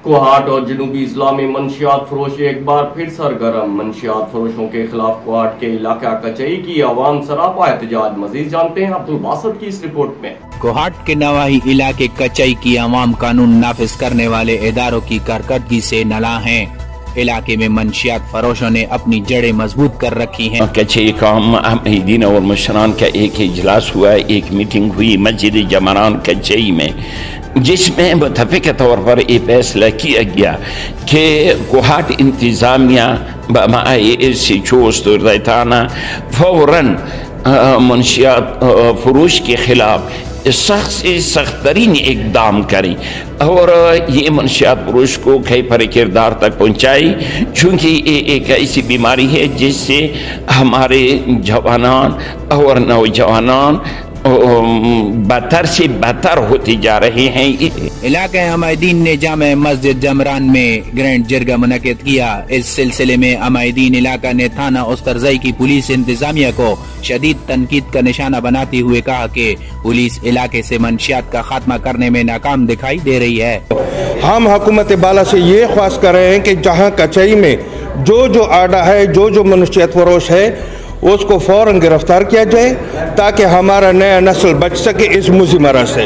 کوہاٹ اور جنوبی اضلاع میں منشیات فروش ایک بار پھر سرگرم۔ منشیات فروشوں کے خلاف کوہاٹ کے علاقہ کچئی کی عوام سراپا احتجاج۔ مزید جانتے ہیں عبدالباسط کی اس رپورٹ میں۔ کوہاٹ کے نواحی علاقے کچئی کی عوام قانون نافذ کرنے والے اداروں کی کارکردگی سے نالاں ہیں۔ علاقے میں منشیات فروشوں نے اپنی جڑیں مضبوط کر رکھی ہیں۔ کچئی قوم عامدین اور مشران کا ایک اجلاس ہوا، ایک میٹنگ ہوئی مسجد جمران کچئی میں، جس میں متفقہ طور پر یہ فیصلہ کیا گیا کہ کوہاٹ انتظامیہ بمائے سے چوست ریتانہ فوراً منشیات فروش کے خلاف سخت سے سخت ترین اقدام کریں اور یہ منشیات فروش کو کئی پر کردار تک پہنچائی، چونکہ یہ ایک ایسی بیماری ہے جس سے ہمارے جوانان اور نوجوانان بدتر سے بدتر ہوتی جا رہے ہیں۔ علاقہ عمائدین نے جامع مسجد جمران میں گرینڈ جرگہ منعقد کیا۔ اس سلسلے میں عمائدین علاقہ نے تھانہ استرزئی کی پولیس انتظامیہ کو شدید تنقید کا نشانہ بناتے ہوئے کہا کہ پولیس علاقے سے منشیات کا خاتمہ کرنے میں ناکام دکھائی دے رہی ہے۔ ہم حکومت بالا سے یہ خواہش کر رہے ہیں کہ جہاں کچئی میں جو آڈا ہے، جو منشیات فروش ہے، اس کو فوراً گرفتار کیا جائے تاکہ ہمارا نیا نسل بچ سکے اس مضمرہ سے۔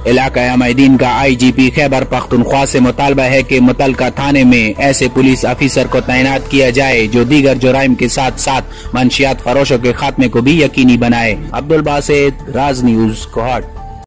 علاقہ عمائدین کا آئی جی پی خیبر پختونخوا سے مطالبہ ہے کہ متعلقہ تھانے میں ایسے پولیس افیسر کو تعینات کیا جائے جو دیگر جرائم کے ساتھ ساتھ منشیات فروشوں کے خاتمے کو بھی یقینی بنائے۔ عبدالباسط، راز نیوز، کوہاٹ۔